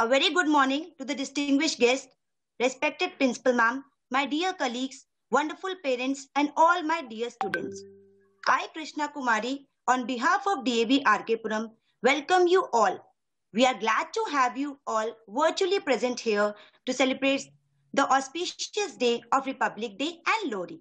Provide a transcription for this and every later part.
A very good morning to the distinguished guests, respected principal ma'am, my dear colleagues, wonderful parents, and all my dear students. I, Krishna Kumari, on behalf of DAV RK Puram, welcome you all. We are glad to have you all virtually present here to celebrate the auspicious day of Republic Day and Lohri.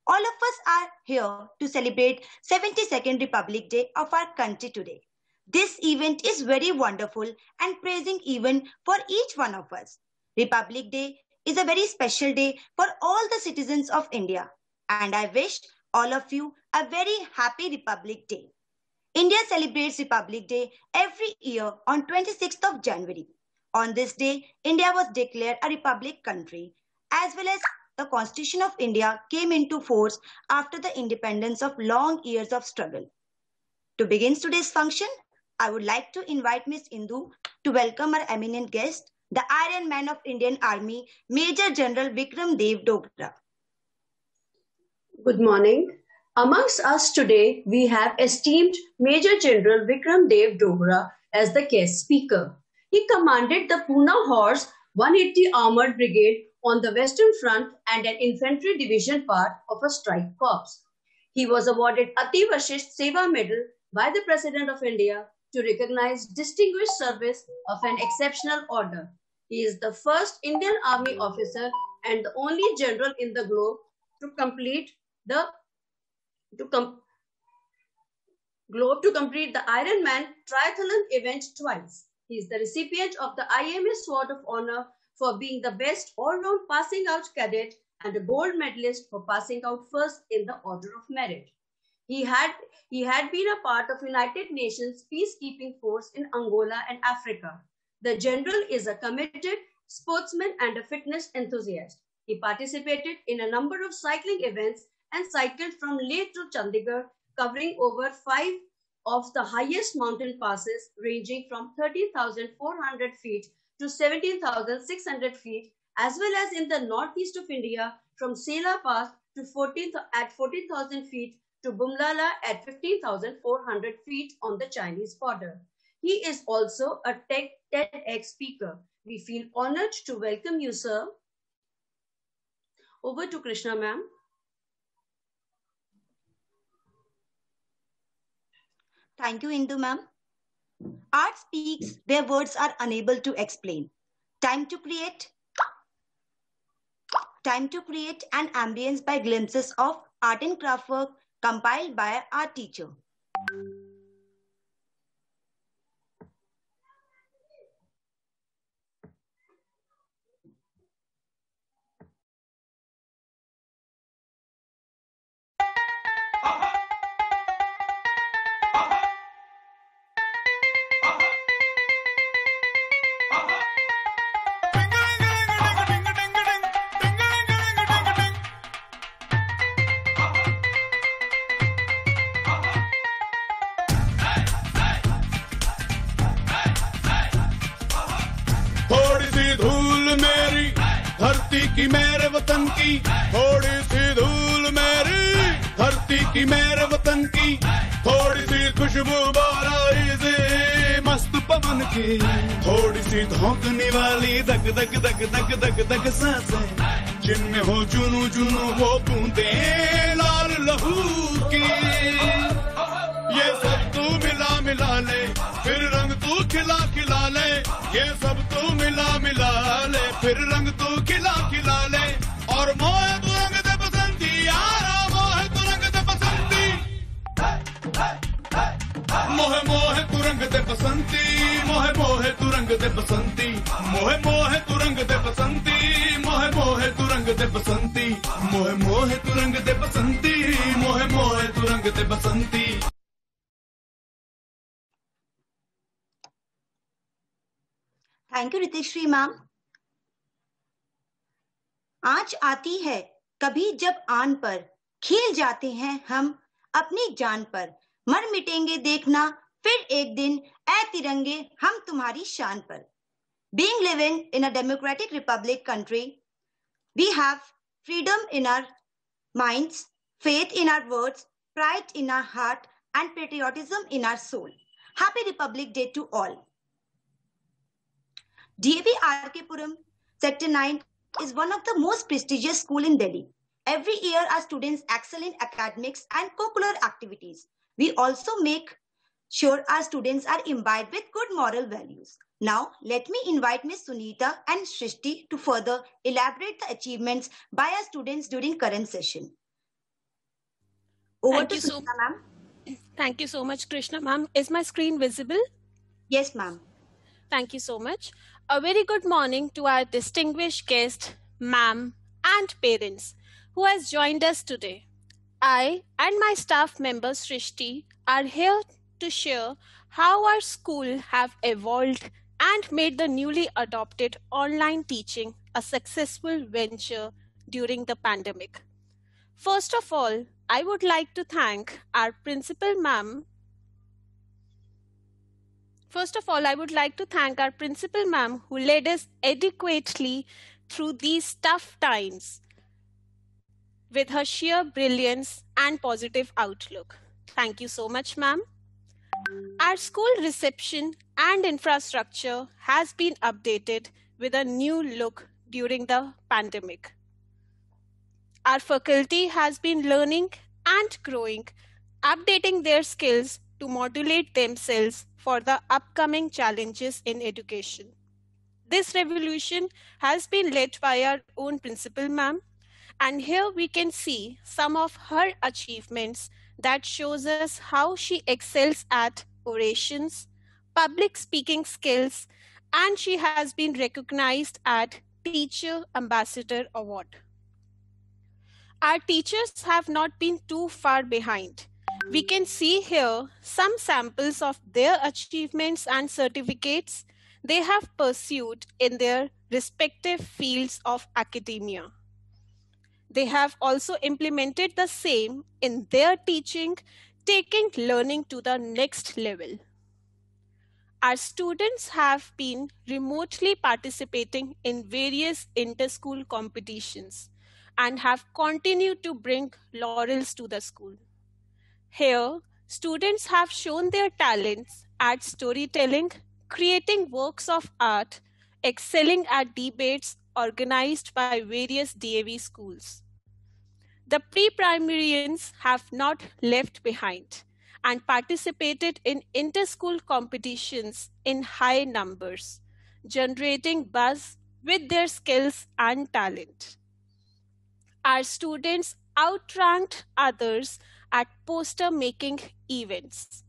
All of us are here to celebrate 72nd Republic Day of our country today. This event is very wonderful and praising event for each one of us. Republic Day is a very special day for all the citizens of India, and I wish all of you a very happy Republic Day. India celebrates Republic Day every year on 26th of January. On this day, India was declared a republic country, as well as the Constitution of India came into force after the independence of long years of struggle. To begin today's function, I would like to invite Ms. Indu to welcome our eminent guest, the Iron Man of Indian Army, Major General Vikram Dev Dogra. Good morning. Amongst us today, we have esteemed Major General Vikram Dev Dogra as the guest speaker. He commanded the Pune Horse 180 Armored Brigade on the Western Front and an infantry division part of a strike corps. He was awarded Ati Vashisht Seva Medal by the President of India to recognize distinguished service of an exceptional order. He is the first Indian Army officer and the only general in the globe to complete the Ironman triathlon event twice. He is the recipient of the IMA Sword of Honor for being the best all-round passing out cadet and a gold medalist for passing out first in the Order of Merit. He had been a part of United Nations peacekeeping force in Angola and Africa. The general is a committed sportsman and a fitness enthusiast. He participated in a number of cycling events and cycled from Leh to Chandigarh, covering over 5 of the highest mountain passes ranging from 13,400 feet to 17,600 feet, as well as in the northeast of India from Sela Pass to 14,000 feet to Bumlala at 15,400 feet on the Chinese border. He is also a TEDx speaker. We feel honored to welcome you, sir. Over to Krishna, ma'am. Thank you, Indu, ma'am. Art speaks where words are unable to explain. Time to create an ambience by glimpses of art and craft work compiled by our teacher. की मेरे वतन की थोड़ी सी धूल मेरी धरती की मेरे वतन की थोड़ी सी खुशबू बाराई से मस्त पवन की थोड़ी सी धौंकने वाली धक धक धक धक धक धक सांसें जिनमें हो जुनू जुनू वो बूंदे लाल लहू की ये सब तू मिला मिला ले फिर रंग तू खिला खिला ले ये सब तू मिला मिला ले फिर रंग तू खिला खिला ले और मोहे तू रंग दे बसंती यारा मोहे तू रंग दे बसंती मोहे मोहे तू रंग दे बसंती मोहे मोहे तू रंग दे बसंती मोहे मोहे तू रंग दे बसंती मोहे मोहे तू रंग दे बसंती मोहे मोहे तू रंग दे बसंती मोहे मोहे तू रंग दे बसंती. Thank you Ritishree ma'am. आज आती है कभी जब आन पर खिल जाते हैं हम अपनी जान पर मर मिटेंगे देखना फिर एक दिन ऐ तिरंगे हम तुम्हारी शान पर. Being living in a democratic republic country, we have freedom in our minds, faith in our words, pride in our heart, and patriotism in our soul. Happy Republic Day to all. DAV RK Puram, Sector 9 is one of the most prestigious schools in Delhi. Every year, our students excel in academics and co-curricular activities. We also make sure our students are imbibed with good moral values. Now, let me invite Ms. Sunita and Shrishti to further elaborate the achievements by our students during current session. Over to Sunita, ma'am. Thank you so much, Krishna ma'am. Is my screen visible? Yes, ma'am. Thank you so much. A very good morning to our distinguished guest, ma'am, and parents who has joined us today. I and my staff member Srishti are here to share how our school have evolved and made the newly adopted online teaching a successful venture during the pandemic. First of all, I would like to thank our principal ma'am. Who led us adequately through these tough times with her sheer brilliance and positive outlook. Thank you so much, ma'am. Our school reception and infrastructure has been updated with a new look during the pandemic. Our faculty has been learning and growing, updating their skills to modulate themselves for the upcoming challenges in education. This revolution has been led by our own principal ma'am, and here we can see some of her achievements that shows us how she excels at orations, public speaking skills, and she has been recognized at Teacher Ambassador Award. Our teachers have not been too far behind. We can see here some samples of their achievements and certificates they have pursued in their respective fields of academia. They have also implemented the same in their teaching, taking learning to the next level. Our students have been remotely participating in various inter-school competitions and have continued to bring laurels to the school. Here, students have shown their talents at storytelling, creating works of art, excelling at debates organized by various DAV schools. The pre-primarians have not left behind and participated in inter-school competitions in high numbers, generating buzz with their skills and talent. Our students outranked others at poster-making events.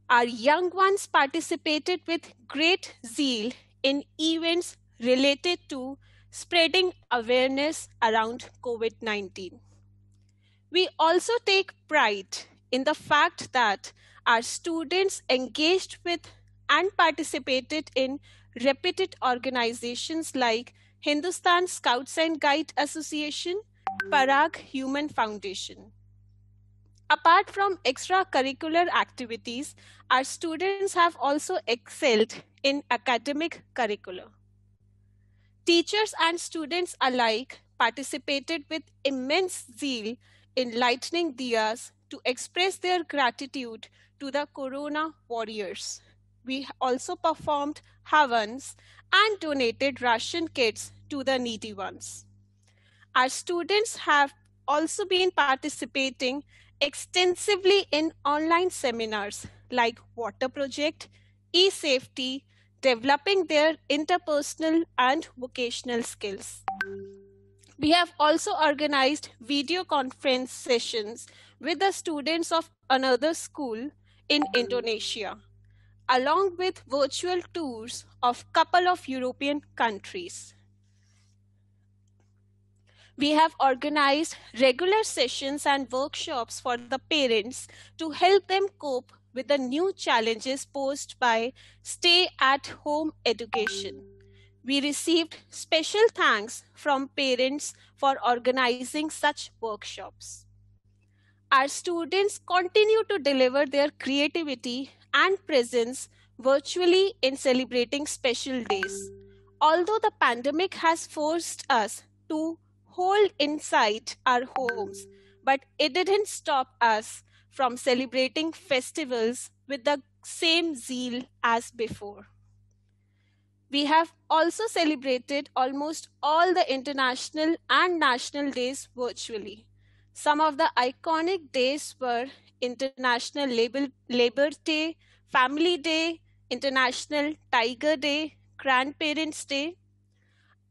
Our young ones participated with great zeal in events related to spreading awareness around COVID-19. We also take pride in the fact that our students engaged with and participated in reputed organizations like Hindustan Scouts and Guide Association, Parag Human Foundation. Apart from extracurricular activities, our students have also excelled in academic curricula. Teachers and students alike participated with immense zeal in lighting diyas to express their gratitude to the Corona warriors. We also performed havans and donated ration kits to the needy ones. Our students have also been participating extensively in online seminars like Water Project, e-safety, developing their interpersonal and vocational skills. We have also organized video conference sessions with the students of another school in Indonesia, along with virtual tours of a couple of European countries. We have organized regular sessions and workshops for the parents to help them cope with the new challenges posed by stay-at-home education. We received special thanks from parents for organizing such workshops. Our students continue to deliver their creativity and presence virtually in celebrating special days. Although the pandemic has forced us to hold inside our homes, but it didn't stop us from celebrating festivals with the same zeal as before. We have also celebrated almost all the international and national days virtually. Some of the iconic days were International Labor Day, Family Day, International Tiger Day, Grandparents' Day.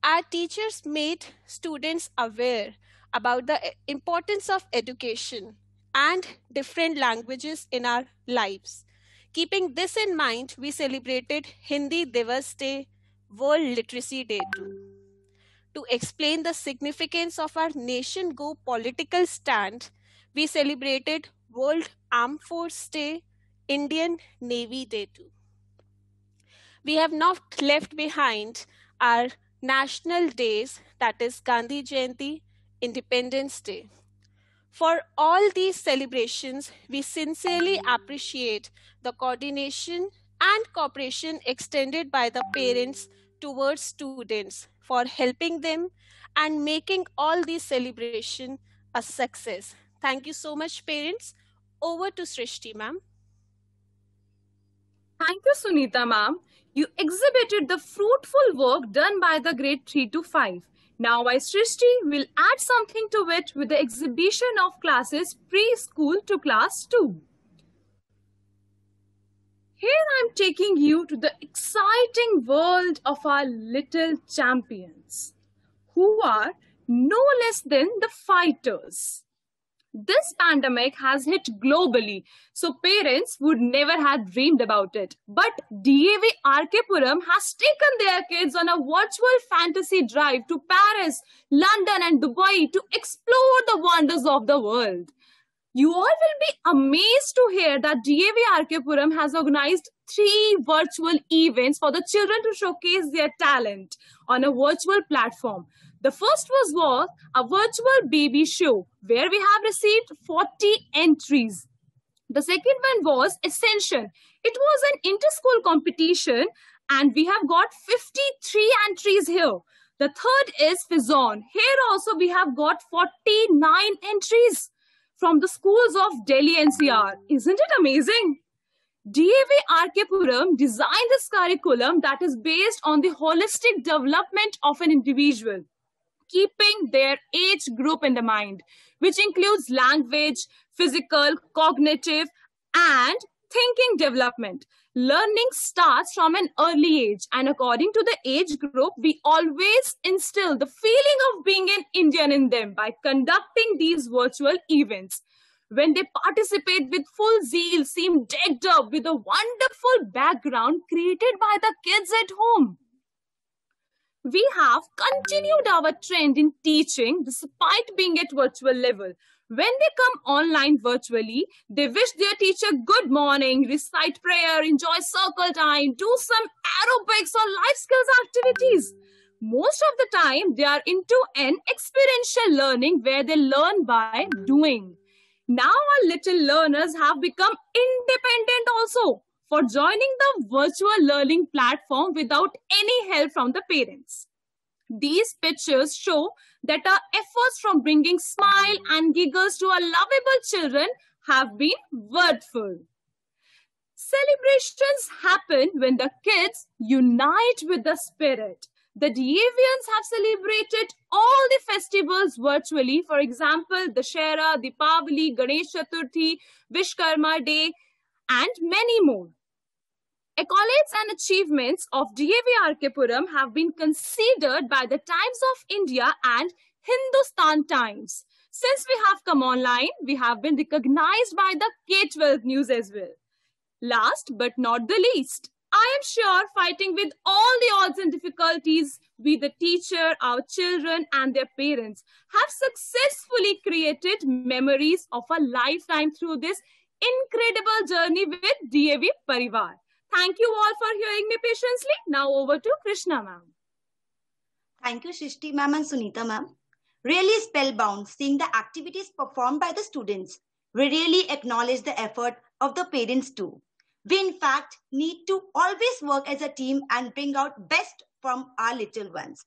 Our teachers made students aware about the importance of education and different languages in our lives. Keeping this in mind, we celebrated Hindi Divas Day, World Literacy Day too. To explain the significance of our nation go political stand, we celebrated World Armed Force Day, Indian Navy Day too. We have not left behind our national days, that is Gandhi Jayanti, Independence Day. For all these celebrations, we sincerely appreciate the coordination and cooperation extended by the parents towards students for helping them and making all these celebrations a success. Thank you so much, parents. Over to Srishti, ma'am. Thank you, Sunita, ma'am. You exhibited the fruitful work done by the grade 3 to 5. Now, I, Srishti, will add something to it with the exhibition of classes preschool to class 2. Here I'm taking you to the exciting world of our little champions, who are no less than the fighters. This pandemic has hit globally, so parents would never have dreamed about it. But DAV RK Puram has taken their kids on a virtual fantasy drive to Paris, London and Dubai to explore the wonders of the world. You all will be amazed to hear that DAV RK Puram has organized 3 virtual events for the children to showcase their talent on a virtual platform. The first was a virtual baby show where we have received 40 entries. The second one was Ascension. It was an inter-school competition and we have got 53 entries here. The third is Fizon. Here also we have got 49 entries from the schools of Delhi NCR. Isn't it amazing? DAV RK Puram designed this curriculum that is based on the holistic development of an individual, keeping their age group in the mind, which includes language, physical, cognitive, and thinking development. Learning starts from an early age, and according to the age group, we always instill the feeling of being an Indian in them by conducting these virtual events. When they participate with full zeal, seem decked up with a wonderful background created by the kids at home. We have continued our trend in teaching despite being at virtual level. When they come online virtually, they wish their teacher good morning, recite prayer, enjoy circle time, do some aerobics or life skills activities. Most of the time, they are into an experiential learning where they learn by doing. Now our little learners have become independent also for joining the virtual learning platform without any help from the parents. These pictures show that our efforts from bringing smile and giggles to our lovable children have been worthful. Celebrations happen when the kids unite with the spirit. The DAVians have celebrated all the festivals virtually. For example, Dussehra, Deepavali, Ganesh Chaturthi, Vishkarma Day, and many more. Accolades and achievements of DAV RK Puram have been considered by the Times of India and Hindustan Times. Since we have come online, we have been recognized by the K-12 News as well. Last but not the least, I am sure fighting with all the odds and difficulties, we the teacher, our children and their parents have successfully created memories of a lifetime through this incredible journey with DAV Parivar. Thank you all for hearing me patiently. Now over to Krishna ma'am. Thank you, Srishti ma'am and Sunita ma'am. Really spellbound seeing the activities performed by the students. We really acknowledge the effort of the parents too. We in fact need to always work as a team and bring out best from our little ones.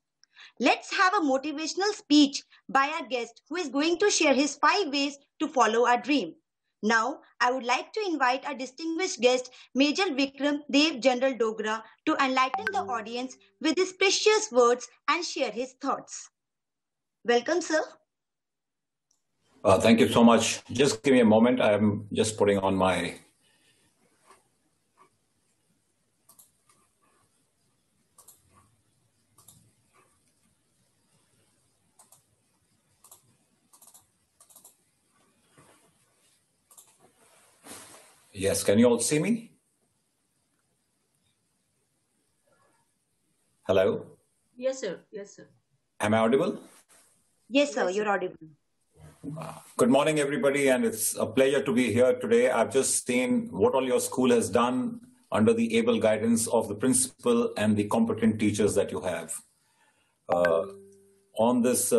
Let's have a motivational speech by our guest who is going to share his 5 ways to follow our dream. Now, I would like to invite our distinguished guest, Major Vikram Dev General Dogra, to enlighten the audience with his precious words and share his thoughts. Welcome, sir. Thank you so much. Just give me a moment. I'm just putting on my... Yes, can you all see me? Hello? Yes, sir. Yes, sir. Am I audible? Yes, sir, you're audible. Good morning, everybody, and it's a pleasure to be here today. I've just seen what all your school has done under the able guidance of the principal and the competent teachers that you have. On this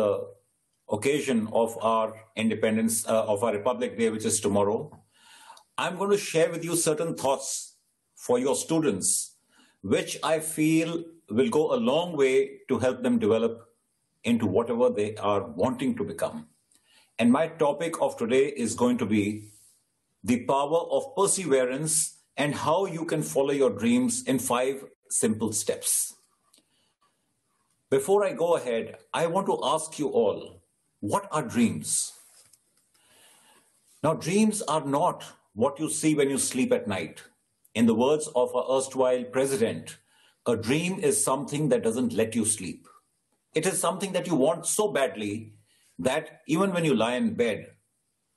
occasion of our independence, of our Republic Day, which is tomorrow, I'm going to share with you certain thoughts for your students, which I feel will go a long way to help them develop into whatever they are wanting to become. And my topic of today is going to be the power of perseverance and how you can follow your dreams in 5 simple steps. Before I go ahead, I want to ask you all, what are dreams? Now, dreams are not what you see when you sleep at night. In the words of our erstwhile president, a dream is something that doesn't let you sleep. It is something that you want so badly that even when you lie in bed,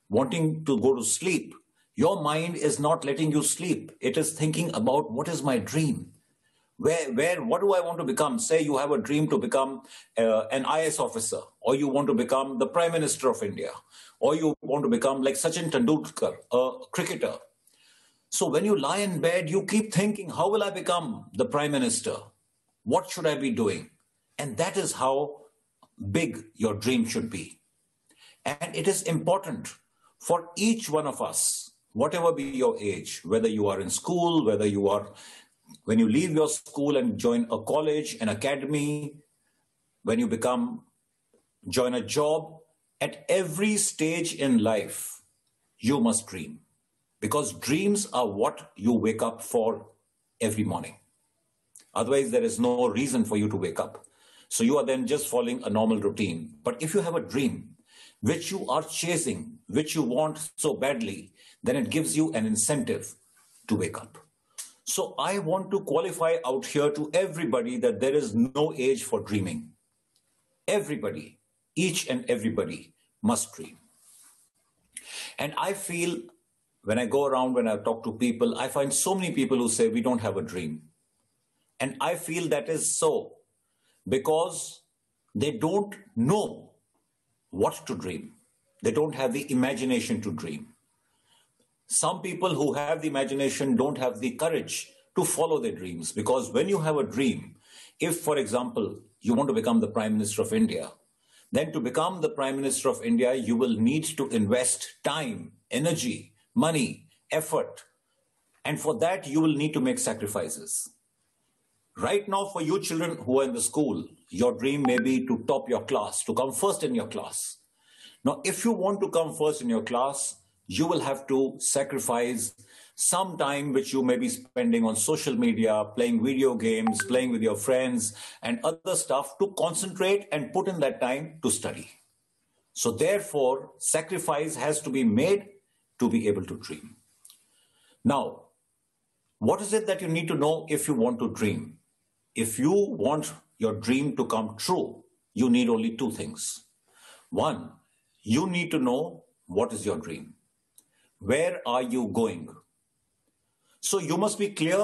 wanting to go to sleep, your mind is not letting you sleep. It is thinking about, what is my dream? What do I want to become? Say you have a dream to become an IAS officer, or you want to become the Prime Minister of India, or you want to become like Sachin Tendulkar, a cricketer. So when you lie in bed, you keep thinking, how will I become the Prime Minister? What should I be doing? And that is how big your dream should be. And it is important for each one of us, whatever be your age, whether you are in school, whether you are, when you leave your school and join a college, an academy, when you join a job, at every stage in life, you must dream. Because dreams are what you wake up for every morning. Otherwise, there is no reason for you to wake up. So you are then just following a normal routine. But if you have a dream, which you are chasing, which you want so badly, then it gives you an incentive to wake up. So I want to qualify out here to everybody that there is no age for dreaming. Everybody, each and everybody must dream. And I feel when I go around, when I talk to people, I find so many people who say we don't have a dream. And I feel that is so because they don't know what to dream. They don't have the imagination to dream. Some people who have the imagination don't have the courage to follow their dreams, because when you have a dream, if, for example, you want to become the Prime Minister of India, then to become the Prime Minister of India, you will need to invest time, energy, money, effort. And for that, you will need to make sacrifices. Right now, for you children who are in the school, your dream may be to top your class, to come first in your class. Now, if you want to come first in your class, you will have to sacrifice some time which you may be spending on social media, playing video games, playing with your friends, and other stuff to concentrate and put in that time to study. So therefore, sacrifice has to be made to be able to dream. Now, what is it that you need to know if you want to dream? If you want your dream to come true, you need only 2 things. 1, you need to know what is your dream. Where are you going? So you must be clear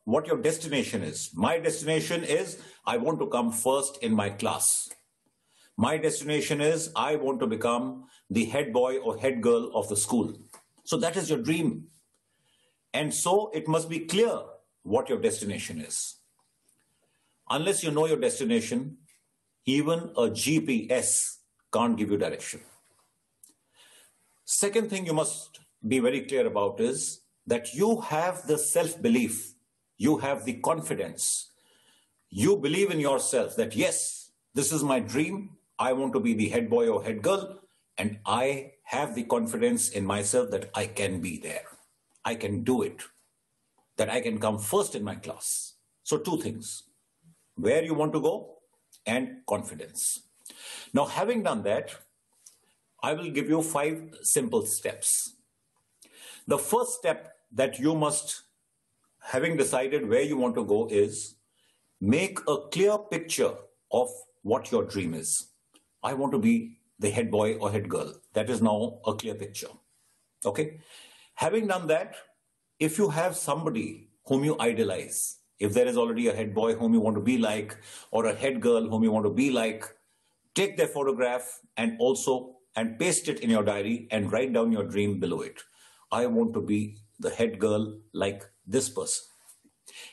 what your destination is. My destination is I want to come first in my class. My destination is I want to become the head boy or head girl of the school. So that is your dream. And so it must be clear what your destination is. Unless you know your destination, even a GPS can't give you direction. Second thing you must be very clear about is that you have the self-belief, you have the confidence, you believe in yourself that yes, this is my dream, I want to be the head boy or head girl, and I have the confidence in myself that I can be there. I can do it, that I can come first in my class. So two things, where you want to go and confidence. Now, having done that, I will give you 5 simple steps. The first step that you must, having decided where you want to go, is make a clear picture of what your dream is. I want to be the head boy or head girl. That is now a clear picture. Okay? Having done that, if you have somebody whom you idolize, if there is already a head boy whom you want to be like, or a head girl whom you want to be like, take their photograph and paste it in your diary and write down your dream below it. I want to be the head girl like this person.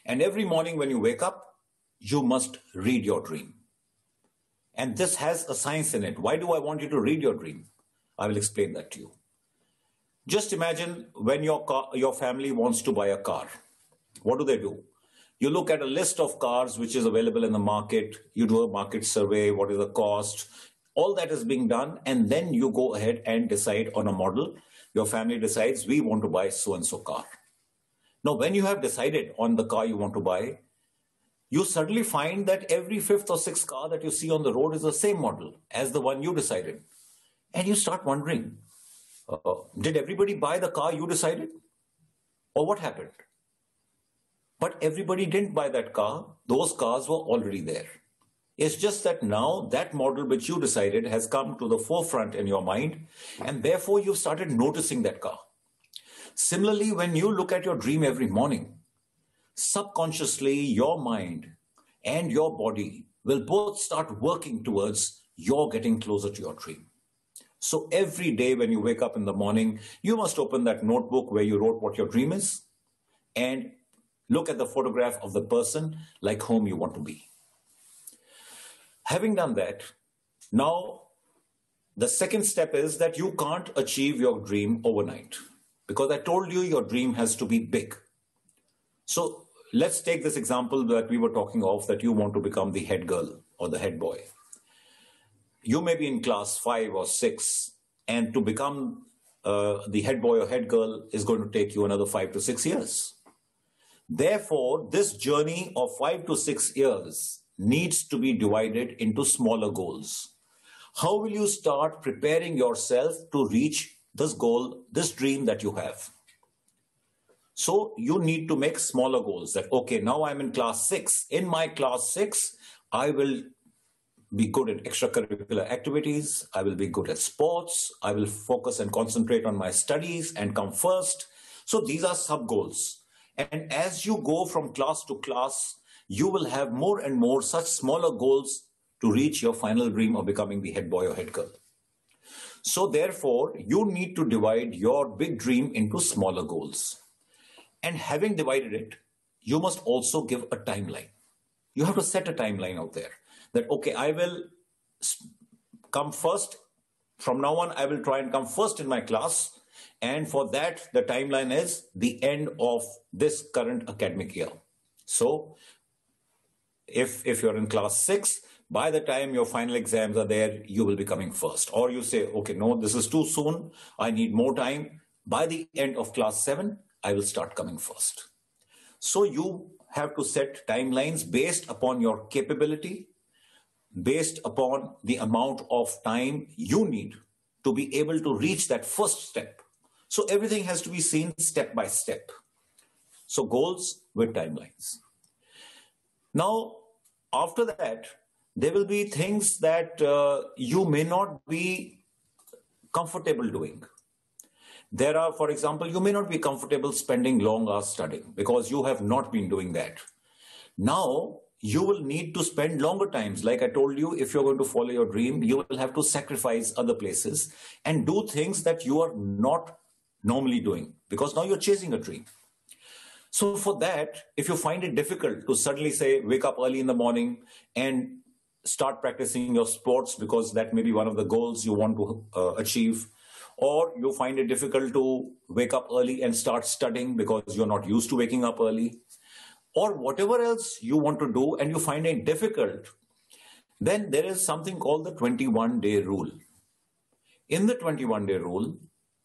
And every morning when you wake up, you must read your dream. And this has a science in it. Why do I want you to read your dream? I will explain that to you. Just imagine when your family wants to buy a car. What do? You look at a list of cars which is available in the market. You do a market survey. What is the cost? All that is being done. And then you go ahead and decide on a model. Your family decides, we want to buy so-and-so car. Now, when you have decided on the car you want to buy, you suddenly find that every 5th or 6th car that you see on the road is the same model as the one you decided. And you start wondering, did everybody buy the car you decided? Or what happened? But everybody didn't buy that car. Those cars were already there. It's just that now that model which you decided has come to the forefront in your mind, and therefore you've started noticing that car. Similarly, when you look at your dream every morning, subconsciously your mind and your body will both start working towards your getting closer to your dream. So every day when you wake up in the morning, you must open that notebook where you wrote what your dream is and look at the photograph of the person like whom you want to be. Having done that, now the second step is that you can't achieve your dream overnight, because I told you your dream has to be big. So let's take this example that we were talking of, that you want to become the head girl or the head boy. You may be in class 5 or 6, and to become the head boy or head girl is going to take you another 5 to 6 years. Therefore, this journey of 5 to 6 years needs to be divided into smaller goals. How will you start preparing yourself to reach this goal, this dream that you have? So you need to make smaller goals that, okay, now I'm in class 6. In my class 6, I will be good at extracurricular activities. I will be good at sports. I will focus and concentrate on my studies and come first. So these are sub-goals. And as you go from class to class, you will have more and more such smaller goals to reach your final dream of becoming the head boy or head girl. So therefore, you need to divide your big dream into smaller goals. And having divided it, you must also give a timeline. You have to set a timeline out there that, okay, I will come first. From now on, I will try and come first in my class. And for that, the timeline is the end of this current academic year. So if you're in class 6, by the time your final exams are there, you will be coming first. Or you say, okay, no, this is too soon. I need more time. By the end of class 7, I will start coming first. So you have to set timelines based upon your capability, based upon the amount of time you need to be able to reach that first step. So everything has to be seen step by step. So goals with timelines. Now, after that, there will be things that you may not be comfortable doing. There are, for example, you may not be comfortable spending long hours studying because you have not been doing that. Now, you will need to spend longer times. Like I told you, if you're going to follow your dream, you will have to sacrifice other places and do things that you are not normally doing because now you're chasing a dream. So for that, if you find it difficult to suddenly say, wake up early in the morning and start practicing your sports because that may be one of the goals you want to achieve, or you find it difficult to wake up early and start studying because you're not used to waking up early, or whatever else you want to do and you find it difficult, then there is something called the 21-day rule. In the 21-day rule,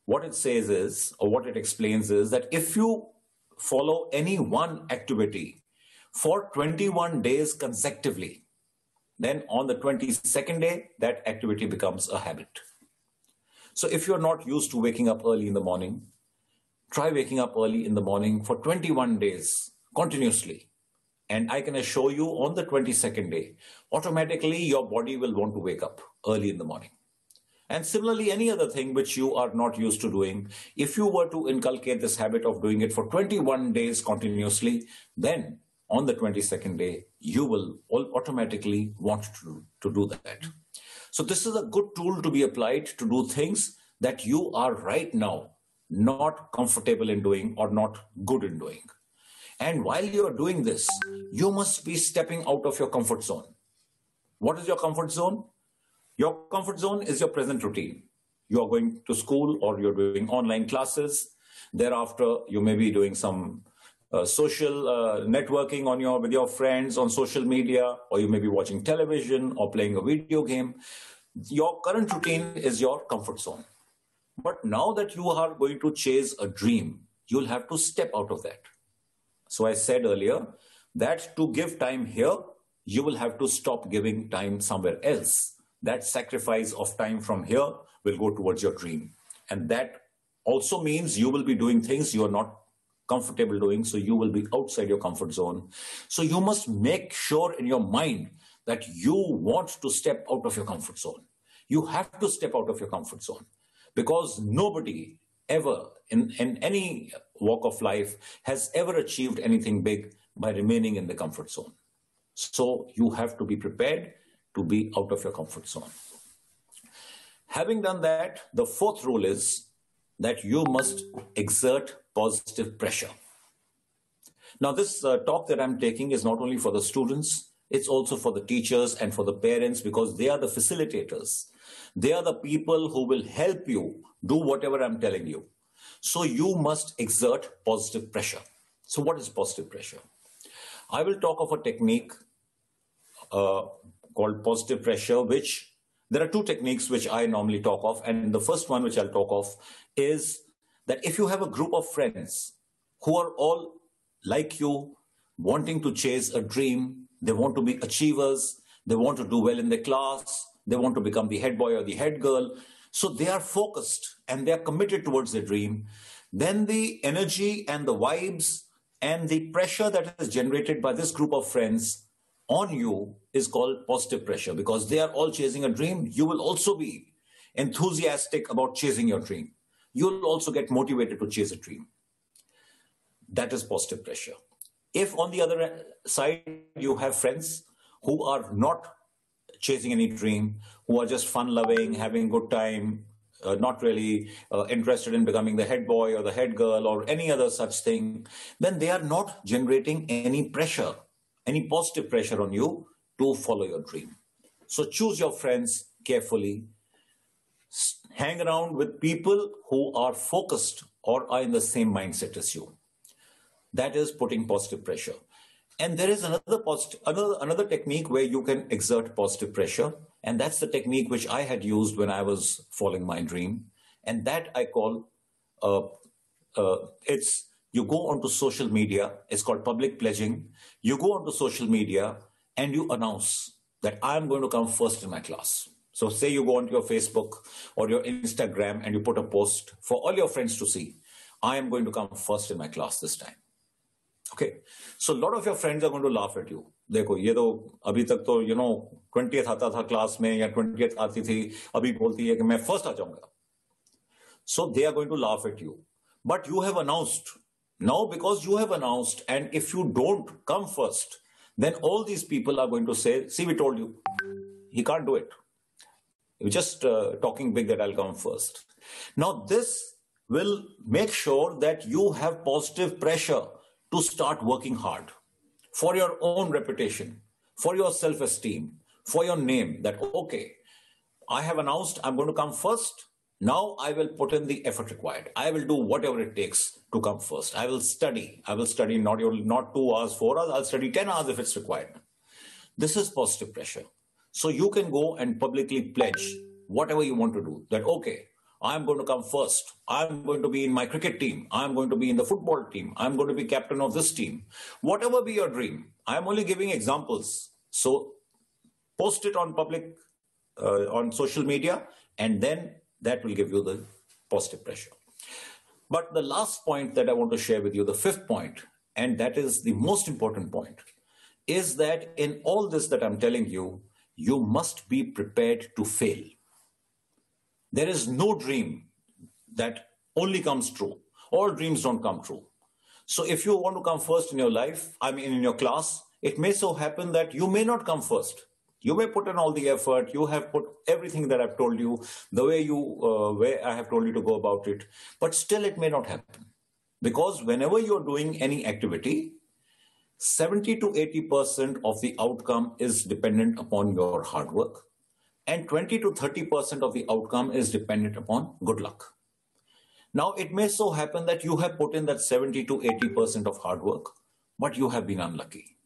what it says is, or what it explains is that if you follow any one activity for 21 days consecutively, then on the 22nd day, that activity becomes a habit. So if you're not used to waking up early in the morning, try waking up early in the morning for 21 days continuously. And I can assure you on the 22nd day, automatically your body will want to wake up early in the morning. And similarly, any other thing which you are not used to doing, if you were to inculcate this habit of doing it for 21 days continuously, then on the 22nd day, you will automatically want to do that. So this is a good tool to be applied to do things that you are right now not comfortable in doing or not good in doing. And while you are doing this, you must be stepping out of your comfort zone. What is your comfort zone? Your comfort zone is your present routine. You are going to school or you're doing online classes. Thereafter, you may be doing some social networking with your friends on social media, or you may be watching television or playing a video game. Your current routine is your comfort zone. But now that you are going to chase a dream, you'll have to step out of that. So I said earlier that to give time here, you will have to stop giving time somewhere else. That sacrifice of time from here will go towards your dream. And that also means you will be doing things you are not comfortable doing, so you will be outside your comfort zone. So you must make sure in your mind that you want to step out of your comfort zone. You have to step out of your comfort zone, because nobody ever in any walk of life has ever achieved anything big by remaining in the comfort zone. So you have to be prepared to be out of your comfort zone. Having done that, the fourth rule is that you must exert positive pressure. Now, this talk that I'm taking is not only for the students, it's also for the teachers and for the parents, because they are the facilitators. They are the people who will help you do whatever I'm telling you. So you must exert positive pressure. So what is positive pressure? I will talk of a technique called positive pressure, which there are two techniques which I normally talk of. And the first one which I'll talk of is that if you have a group of friends who are all like you, wanting to chase a dream, they want to be achievers, they want to do well in the class, they want to become the head boy or the head girl. So they are focused and they are committed towards their dream. Then the energy and the vibes and the pressure that is generated by this group of friends on you is called positive pressure, because they are all chasing a dream. You will also be enthusiastic about chasing your dream. You will also get motivated to chase a dream. That is positive pressure. If on the other side, you have friends who are not chasing any dream, who are just fun-loving, having a good time, not really interested in becoming the head boy or the head girl or any other such thing, then they are not generating any pressure, any positive pressure on you to follow your dream. So choose your friends carefully. Hang around with people who are focused or are in the same mindset as you. That is putting positive pressure. And there is another technique where you can exert positive pressure. And that's the technique which I had used when I was following my dream. And that I call, you go onto social media. It's called public pledging. You go onto social media and you announce that I'm going to come first in my class. So say you go onto your Facebook or your Instagram and you put a post for all your friends to see. I am going to come first in my class this time. Okay. So a lot of your friends are going to laugh at you. देखो ये तो अभी तक तो 20th आता था class में या 20th आती थी, अभी बोलती है कि मैं फर्स्ट आ जाऊंगा. So they are going to laugh at you. But you have announced. Now because you have announced, and if you don't come first, then all these people are going to say, see, we told you. He can't do it. You're just talking big that I'll come first. Now this will make sure that you have positive pressure to start working hard for your own reputation, for your self-esteem, for your name, that, okay, I have announced I'm going to come first. Now I will put in the effort required. I will do whatever it takes to come first. I will study. I will study not 2 hours, 4 hours. I'll study 10 hours if it's required. This is positive pressure. So you can go and publicly pledge whatever you want to do, that, okay, I'm going to come first. I'm going to be in my cricket team. I'm going to be in the football team. I'm going to be captain of this team. Whatever be your dream, I'm only giving examples. So post it on public, on social media, and then that will give you the positive pressure. But the last point that I want to share with you, the fifth point, and that is the most important point, is that in all this that I'm telling you, you must be prepared to fail. There is no dream that only comes true. All dreams don't come true. So if you want to come first in your life, in your class, it may so happen that you may not come first. You may put in all the effort. You have put everything that I've told you, the way I have told you to go about it, but still it may not happen. Because whenever you're doing any activity, 70 to 80% of the outcome is dependent upon your hard work, and 20 to 30% of the outcome is dependent upon good luck. Now, it may so happen that you have put in that 70 to 80% of hard work, but you have been unlucky.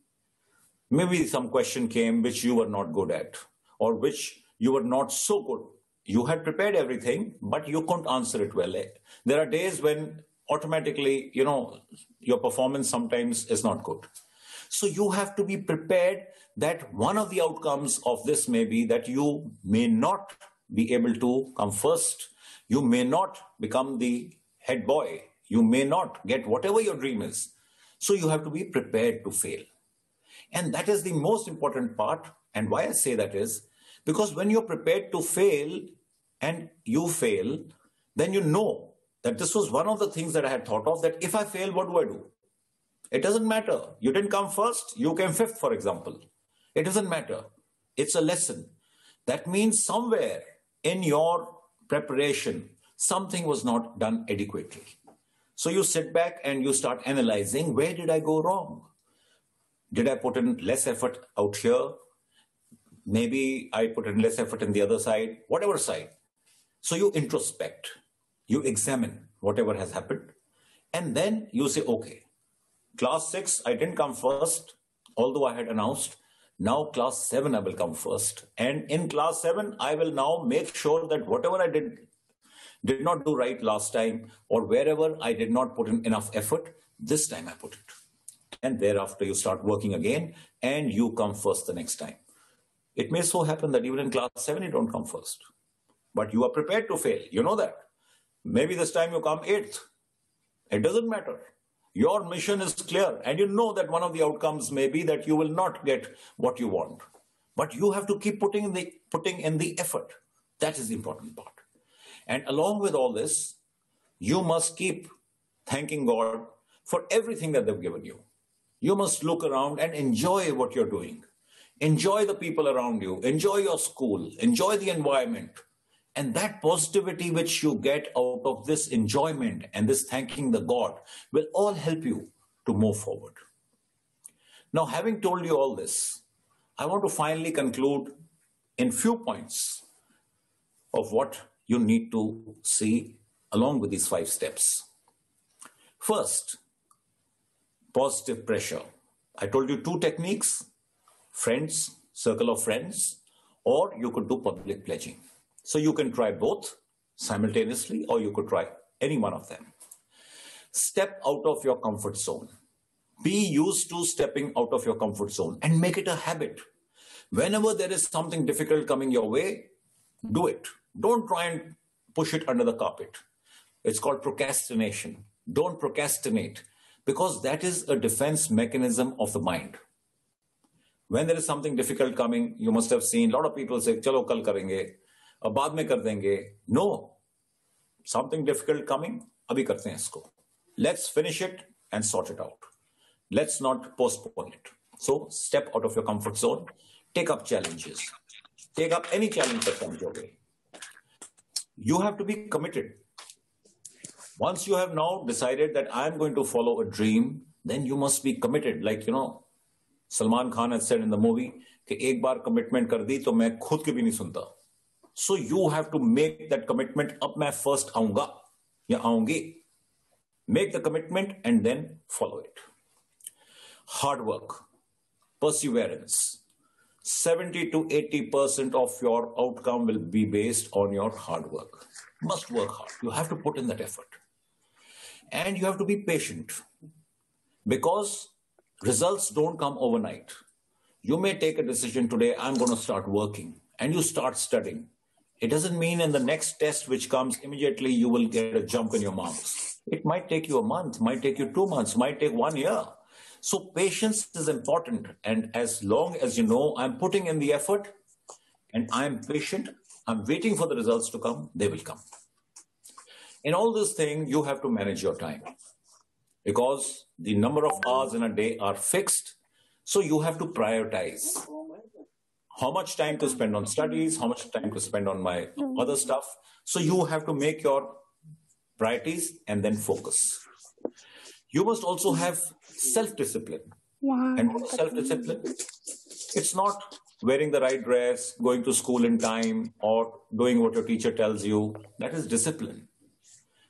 Maybe some question came which you were not good at, or which you were not so good. You had prepared everything, but you couldn't answer it well. There are days when automatically, your performance sometimes is not good. So you have to be prepared that one of the outcomes of this may be that you may not be able to come first. You may not become the head boy. You may not get whatever your dream is. So you have to be prepared to fail. And that is the most important part. And why I say that is because when you're prepared to fail and you fail, then you know that this was one of the things that I had thought of, that if I fail, what do I do? It doesn't matter. You didn't come first, you came fifth, for example. It doesn't matter. It's a lesson. That means somewhere in your preparation, something was not done adequately. So you sit back and you start analyzing, where did I go wrong? Did I put in less effort out here? Maybe I put in less effort in the other side, whatever side. So you introspect, you examine whatever has happened, and then you say, okay, class 6, I didn't come first, although I had announced. Now class 7, I will come first. And in class 7, I will now make sure that whatever I did not do right last time, or wherever I did not put in enough effort, this time I put it. And thereafter you start working again and you come first the next time. It may so happen that even in class 7, you don't come first. But you are prepared to fail. You know that. Maybe this time you come 8th. It doesn't matter. Your mission is clear, and you know that one of the outcomes may be that you will not get what you want. But you have to keep putting in the effort. That is the important part. And along with all this, you must keep thanking God for everything that they've given you. You must look around and enjoy what you're doing. Enjoy the people around you. Enjoy your school. Enjoy the environment. And that positivity which you get out of this enjoyment and this thanking the God will all help you to move forward. Now, having told you all this, I want to finally conclude in few points of what you need to see along with these 5 steps. First, positive pressure. I told you 2 techniques, friends, circle of friends, or you could do public pledging. So you can try both simultaneously, or you could try any one of them. Step out of your comfort zone. Be used to stepping out of your comfort zone and make it a habit. Whenever there is something difficult coming your way, do it. Don't try and push it under the carpet. It's called procrastination. Don't procrastinate, because that is a defense mechanism of the mind. When there is something difficult coming, you must have seen a lot of people say, chalo kal karenge. अब बाद में कर देंगे. No, something difficult coming, अभी करते हैं इसको. Let's finish it and sort it out. Let's not postpone it. So step out of your comfort zone. Take up challenges. Take up any challenge that comes your way. You have to be committed. Once you have now decided that I'm going to follow a dream, then you must be committed. Like, Salman Khan has said in the movie, कि एक बार commitment कर दी तो मैं खुद की भी नहीं सुनता. So you have to make that commitment. अब मैं first आऊंगा या आऊंगी. Make the commitment and then follow it. Hard work, perseverance, 70 to 80% of your outcome will be based on your hard work. You must work hard. You have to put in that effort. And you have to be patient, because results don't come overnight. You may take a decision today, I'm going to start working, and you start studying. It doesn't mean in the next test which comes immediately you will get a jump in your marks. It might take you a month, might take you 2 months, might take 1 year. So patience is important. And as long as you know I'm putting in the effort and I'm patient, I'm waiting for the results to come, they will come. In all this thing, you have to manage your time, because the number of hours in a day are fixed. So you have to prioritize how much time to spend on studies, how much time to spend on my other stuff. So you have to make your priorities and then focus. You must also have self-discipline. And what is self-discipline? It's not wearing the right dress, going to school in time, or doing what your teacher tells you. That is discipline.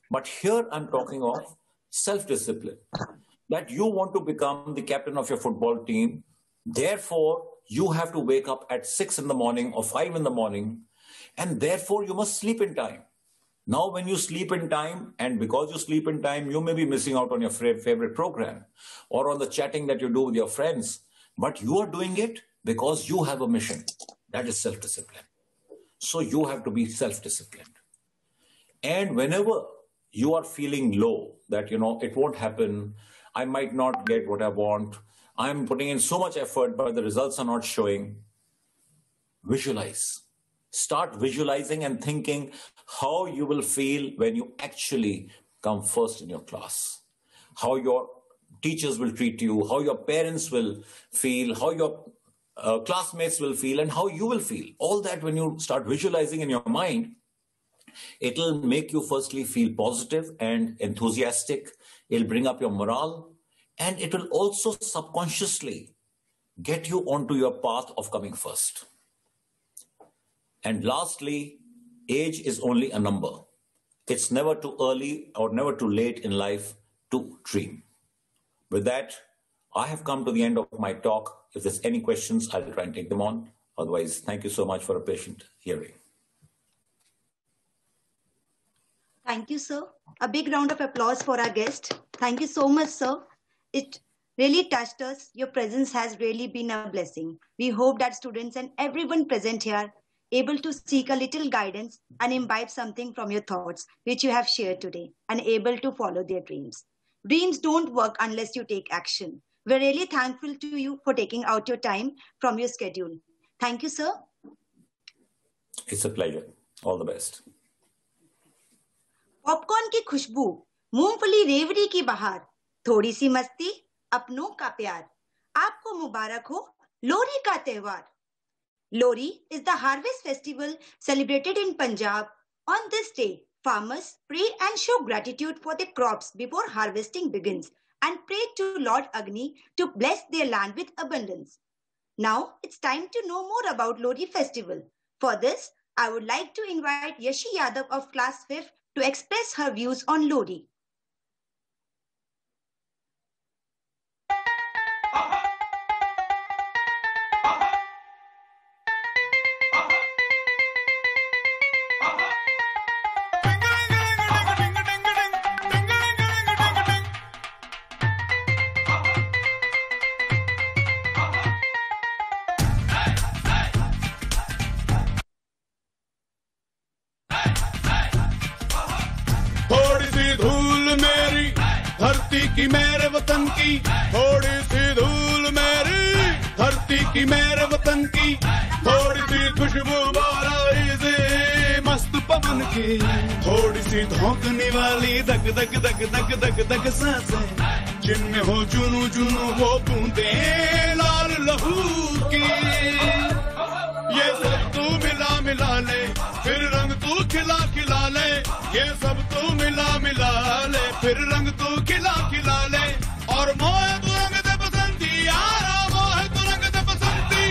But here I'm talking of self-discipline, that you want to become the captain of your football team. Therefore, you have to wake up at 6 in the morning or 5 in the morning, and therefore you must sleep in time. Now, when you sleep in time, and because you sleep in time, you may be missing out on your favorite program or on the chatting that you do with your friends, but you are doing it because you have a mission. That is self-discipline. So you have to be self-disciplined. And whenever you are feeling low, that, it won't happen, I might not get what I want, I'm putting in so much effort, but the results are not showing, visualize. Start visualizing and thinking how you will feel when you actually come first in your class, how your teachers will treat you, how your parents will feel, how your classmates will feel, and how you will feel. All that, when you start visualizing in your mind, it'll make you firstly feel positive and enthusiastic. It'll bring up your morale, and it will also subconsciously get you onto your path of coming first. And lastly, age is only a number. It's never too early or never too late in life to dream. With that, I have come to the end of my talk. If there's any questions, I'll try and take them on. Otherwise, thank you so much for a patient hearing. Thank you, sir. A big round of applause for our guest. Thank you so much, sir. It really touched us. Your presence has really been a blessing. We hope that students and everyone present here able to seek a little guidance and imbibe something from your thoughts, which you have shared today, and able to follow their dreams. Dreams don't work unless you take action. We're really thankful to you for taking out your time from your schedule. Thank you, sir. It's a pleasure. All the best. Popcorn की खुशबू, मूंगफली रेवड़ी की बहार, थोड़ी सी मस्ती, अपनों का प्यार, आपको मुबारक हो लोहरी का त्योहार. Lohri is the harvest festival celebrated in Punjab. On this day, farmers pray and show gratitude for their crops before harvesting begins, and pray to Lord Agni to bless their land with abundance. Now it's time to know more about Lohri festival. For this, I would like to invite Yashi Yadav of class 5th to express her views on Lohri. की मेरे वतन की थोड़ी सी धूल मेरी धरती की मेरे वतन की थोड़ी सी खुशबू बाराई से मस्त पवन की थोड़ी सी धोकने वाली धक धक धक धक धक धक सांसें जिनमें हो जुनू जुनू वो बूंदे लाल लहू की ये सब तू मिला मिला ले फिर रंग तू खिला खिला ले ये सब तू मिला मिला ले फिर रंग तू खिला खिला ले और मोह तू रंग दे बसंती यारा मोह तू रंग दे बसंती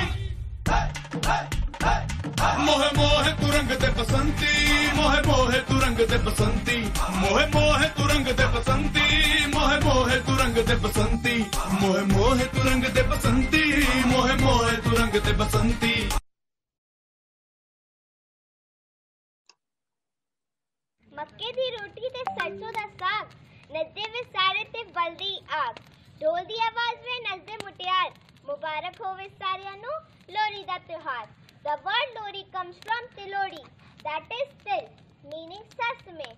मोह मोह तू रंग दे बसंती मोह मोह तू रंग दे बसंती मोह मोह तू रंग दे बसंती मोह मोह तू रंग दे बसंती मोह मोह तू रंग दे बसंती मोह मोह तू रंग ते बसंती। मक्के दी रोटी ते सरसों दा साग, नचदे वे सारे ते बलदी आग। ढोल दी आवाज वे नचदे मुटियार, मुबारक होवे सारियां नू लोहड़ी दा त्योहार। The word Lohri comes from Tilodi, that is till, meaning sesame,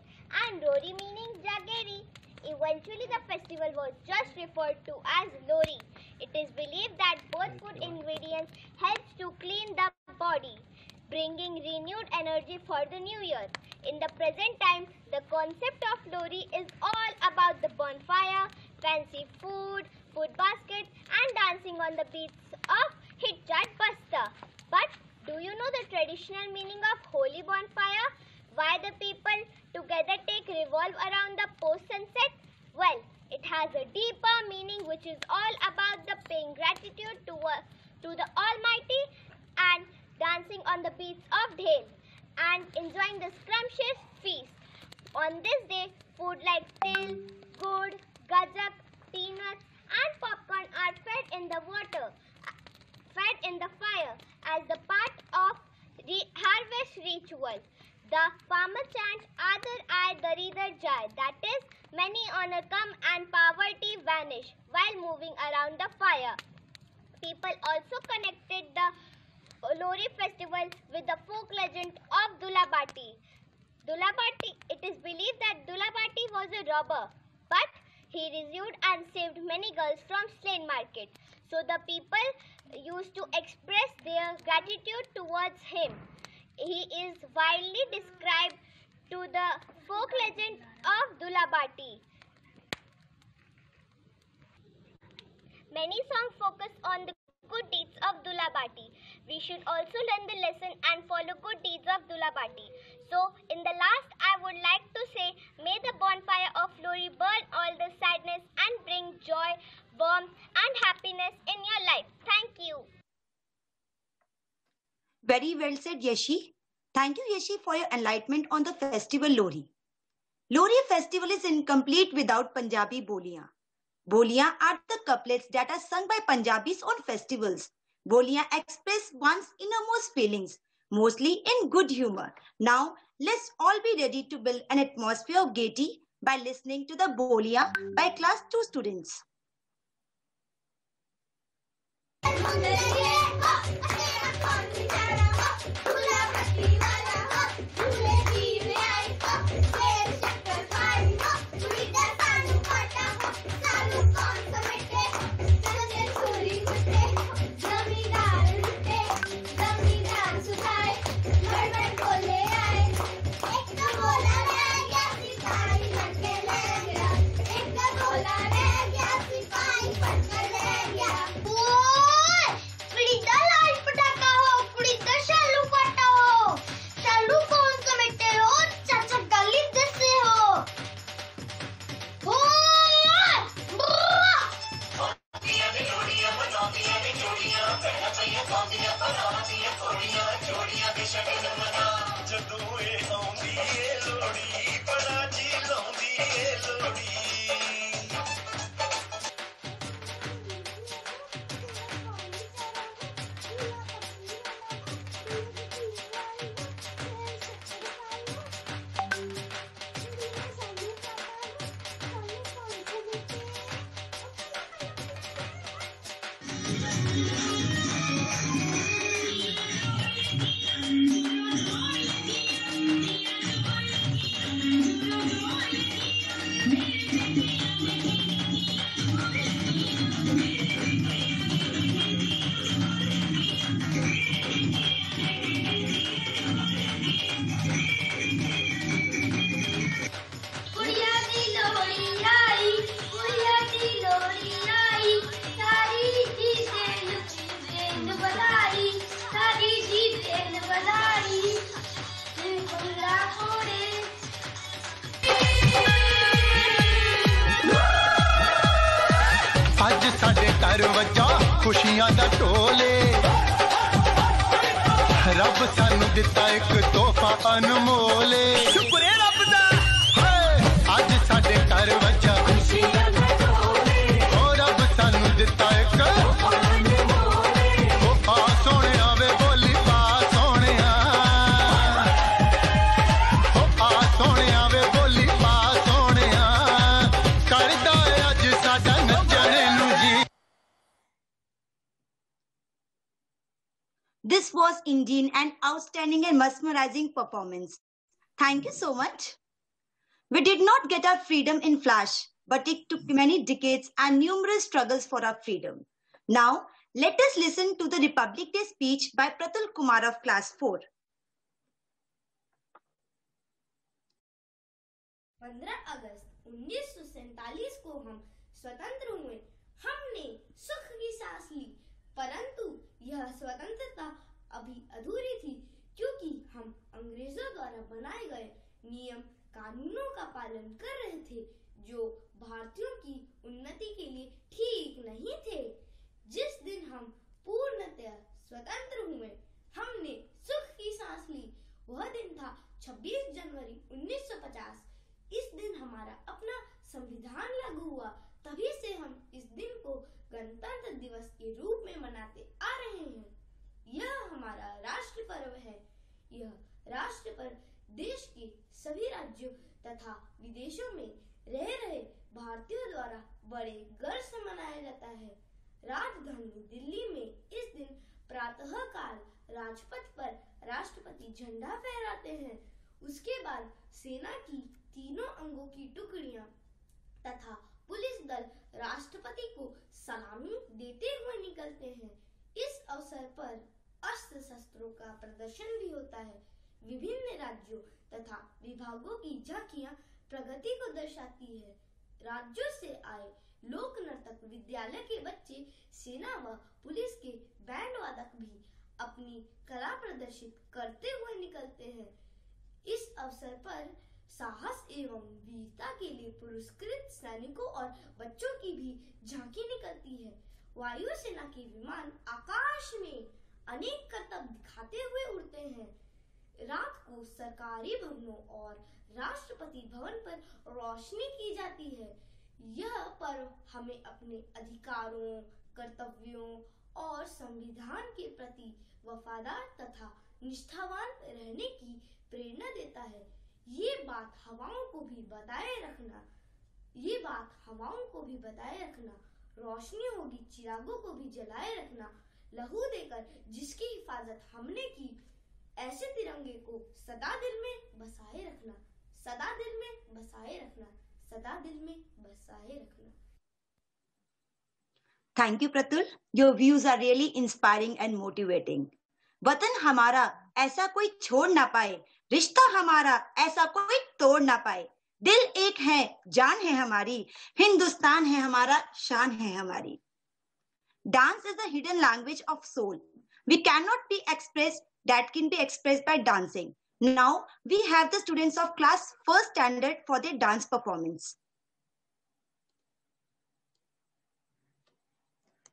and Lohri meaning jaggery. Eventually, the festival was just referred to as Lohri. It is believed that both food ingredients helps to clean the body, bringing renewed energy for the new year. In the present time, the concept of Lohri is all about the bonfire, fancy food, food basket, and dancing on the beats of Hit Chat Buster. But do you know the traditional meaning of holy bonfire? Why the people together take revolve around the post sunset? Well, it has a deeper meaning which is all about the paying gratitude to the Almighty and dancing on the beats of Dhel and enjoying the scrumptious feast. On this day, food like til, gur, gajak, peanuts and popcorn are fed in the fire as the part of harvest ritual. The farmer chants Adar Aay Daridar Jai, that is, many honor come and poverty vanish while moving around the fire. People also connected the Lohri festival with the folk legend of Dulabati. It is believed that Dulabati was a robber, but he rescued and saved many girls from slave market. So the people used to express their gratitude towards him. He is widely described to the folk legend of Dulabati. Many songs focus on the good deeds of Dulabati. We should also learn the lesson and follow good deeds of Dulabati. So, in the last, I would like to say, may the bonfire of Lohri burn all the sadness and bring joy, warmth and happiness in your life. Thank you. Very well said, Yashi. Thank you, Yashi, for your enlightenment on the festival Lohri. Lohri festival is incomplete without Punjabi boliyan. Boliyan are the couplets that are sung by Punjabis on festivals. Boliyan express one's innermost feelings, mostly in good humor. Now, let's all be ready to build an atmosphere of gaiety by listening to the Boliyan by Class 2 students. खुशियां दा ढोले रब सानू दिता एक तोहफा अनमोले शुक्र है रब दा अज साडे घर वजा खुशियां दा ढोले ओ रब सानू दिता एक तोहफा was Indian and outstanding and mesmerizing performance. Thank you so much. We did not get our freedom in flash, but it took many decades and numerous struggles for our freedom. Now, let us listen to the Republic Day speech by Pratul Kumar of Class 4. 15 अगस्त 1947 को हम स्वतंत्र हुए। हमने सुख की सांस ली, परंतु यह स्वतंत्रता अभी अधूरी थी, क्योंकि हम अंग्रेजों द्वारा बनाए गए नियम कानूनों का पालन कर रहे थे, जो भारतीयों की उन्नति के लिए ठीक नहीं थे। जिस दिन हम पूर्णतः स्वतंत्र हुए, हमने सुख की सांस ली। वह दिन था 26 जनवरी 1950। इस दिन हमारा अपना संविधान लागू हुआ। तभी से हम इस दिन को गणतंत्र दिवस के रूप में मनाते आ रहे हैं। यह हमारा राष्ट्र पर्व है। यह राष्ट्र पर्व देश के सभी राज्यों तथा विदेशों में रह रहे भारतीयों द्वारा बड़े गर्व से मनाया जाता है। राजधानी दिल्ली में इस दिन प्रातः काल राजपथ पर राष्ट्रपति झंडा फहराते हैं। उसके बाद सेना की तीनों अंगों की टुकड़ियां तथा पुलिस दल राष्ट्रपति को सलामी देते हुए निकलते हैं। इस अवसर पर अस्त्र शस्त्रों का प्रदर्शन भी होता है। विभिन्न राज्यों तथा विभागों की झांकियां प्रगति को दर्शाती है। राज्यों से आए लोक नर्तक, विद्यालय के बच्चे, सेना व पुलिस के बैंड वादक भी अपनी कला प्रदर्शित करते हुए निकलते हैं। इस अवसर पर साहस एवं वीरता के लिए पुरस्कृत सैनिकों और बच्चों की भी झांकी निकलती है। वायुसेना के विमान आकाश में अनेक करतब दिखाते हुए उड़ते हैं। रात को सरकारी भवनों और राष्ट्रपति भवन पर रोशनी की जाती है। यह पर्व हमें अपने अधिकारों, कर्तव्यों और संविधान के प्रति वफादार तथा निष्ठावान रहने की प्रेरणा देता है। ये बात हवाओं को भी बताए रखना, रोशनी होगी चिरागों को भी जलाए रखना, लहू देकर जिसकी हिफाजत हमने की, ऐसे तिरंगे को सदा दिल में बसाए रखना, सदा दिल में बसाए रखना, सदा दिल में बसाए रखना। Thank you, Pratul. Your views are really inspiring and motivating. वतन हमारा ऐसा कोई छोड़ ना पाए, रिश्ता हमारा ऐसा कोई तोड़ ना पाए। दिल एक है, जान है हमारी, हिंदुस्तान है हमारा, शान है हमारी। Dance is the hidden language of soul. We cannot be expressed, that can be expressed by dancing. Now we have the students of class 1st standard for their dance performance.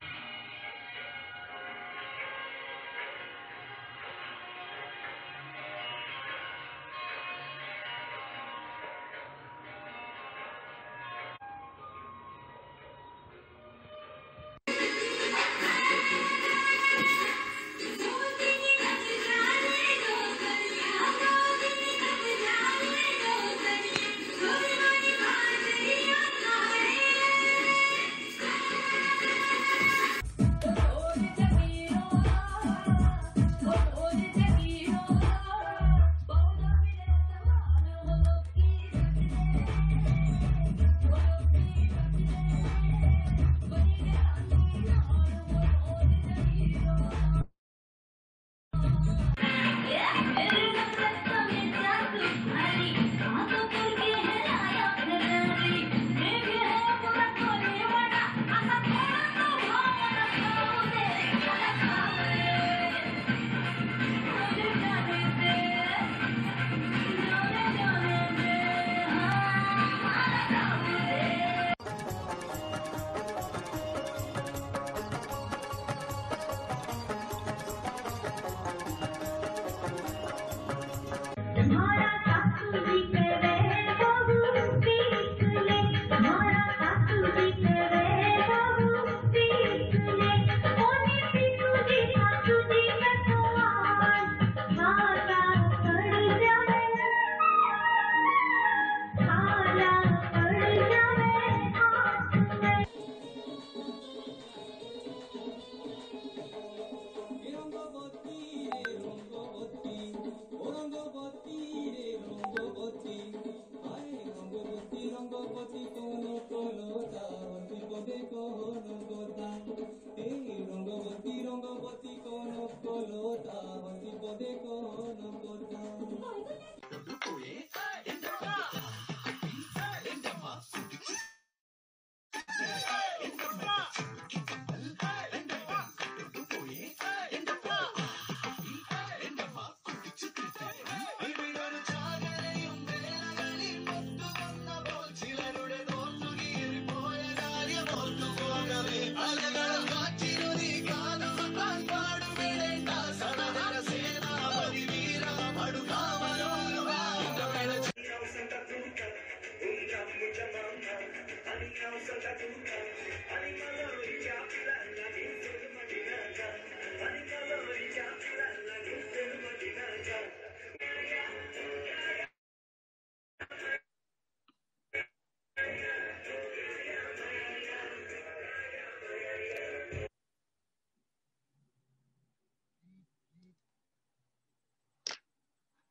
Thank you.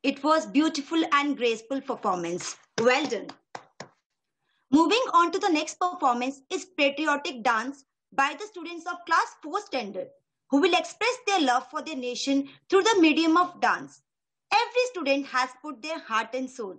It was beautiful and graceful performance. Well done. Moving on to the next performance is patriotic dance by the students of class 4 standard, who will express their love for their nation through the medium of dance. Every student has put their heart and soul.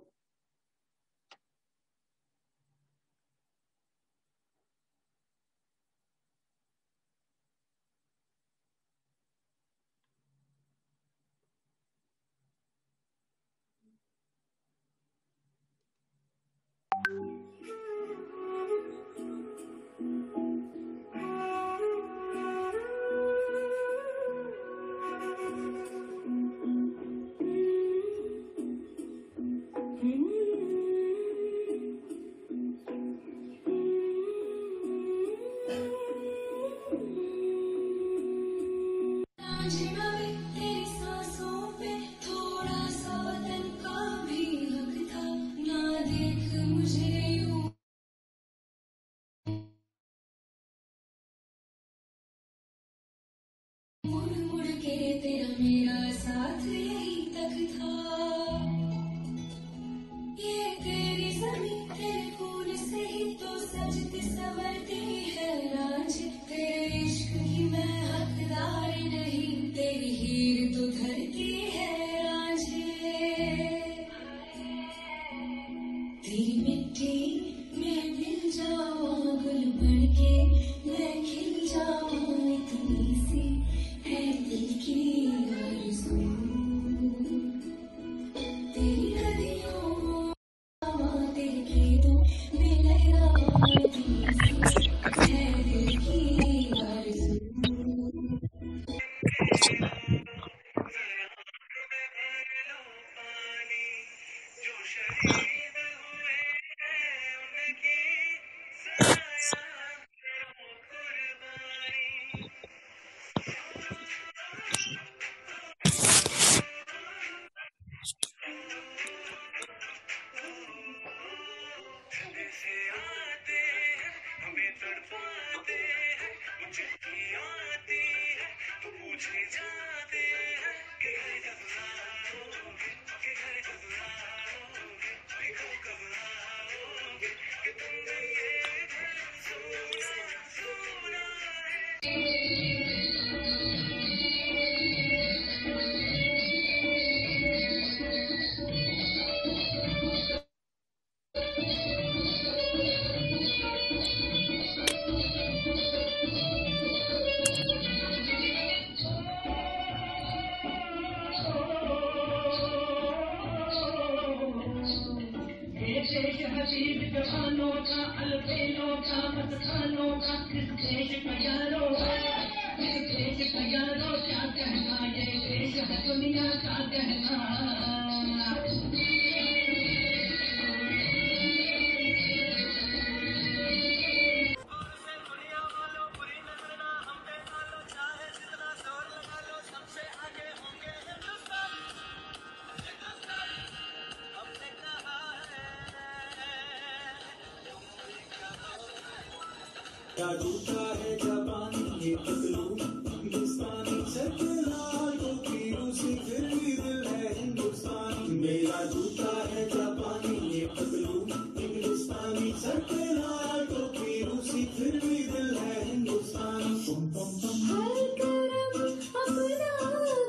हर करम अपना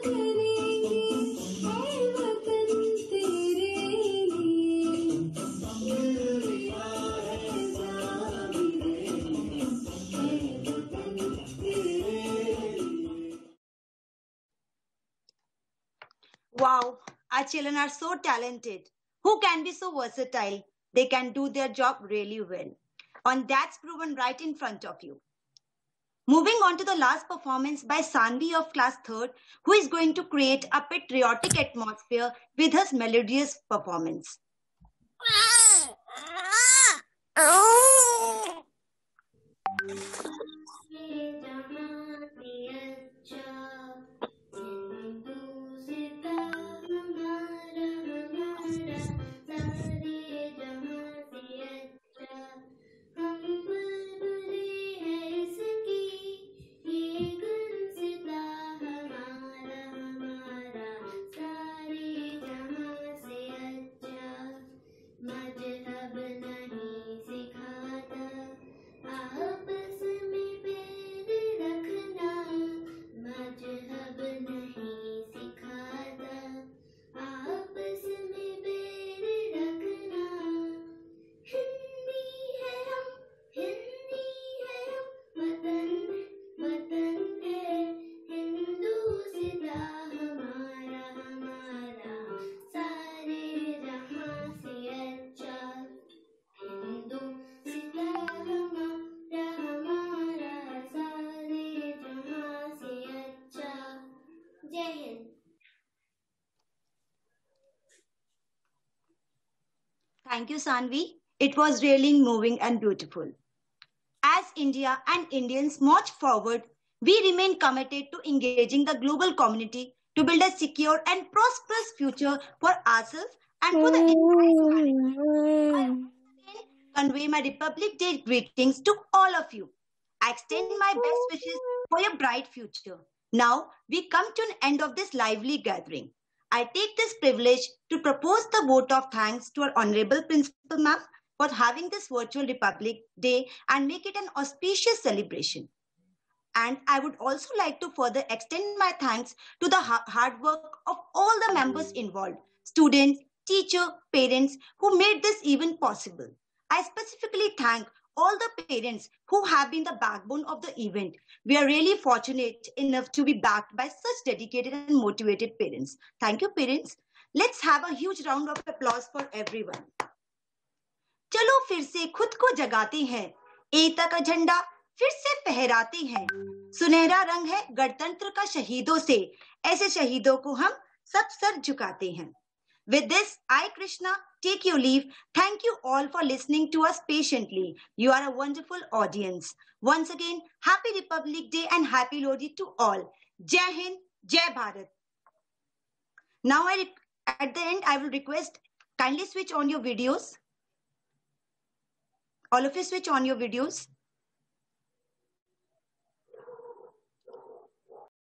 करे Wow, our children are so talented. Who can be so versatile? They can do their job really well. And that's proven right in front of you. Moving on to the last performance by Sanvi of class 3rd, who is going to create a patriotic atmosphere with her melodious performance. Thank you, Sanvi. It was really moving and beautiful. As India and Indians march forward, we remain committed to engaging the global community to build a secure and prosperous future for ourselves and for the entire planet. I convey my Republic Day greetings to all of you. I extend my best wishes for your bright future. Now, we come to an end of this lively gathering. I take this privilege to propose the vote of thanks to our Honorable Principal Ma'am for having this virtual Republic Day and make it an auspicious celebration. And I would also like to further extend my thanks to the hard work of all the members involved, students, teachers, parents who made this event possible. I specifically thank all the parents who have been the backbone of the event. We are really fortunate enough to be backed by such dedicated and motivated parents. Thank you, parents. Let's have a huge round of applause for everyone. चलो फिर से खुद को जगाते हैं, एकता का झंडा फिर से फहराते हैं. सुनहरा रंग है गणतंत्र का शहीदों से, ऐसे शहीदों को हम सब सर झुकाते हैं. With this, I, Krishna, take your leave. Thank you all for listening to us patiently. You are a wonderful audience. Once again, Happy Republic Day and Happy Lodi to all. Jai Hind, Jai Bharat. Now, at the end, I will request kindly switch on your videos. All of you switch on your videos.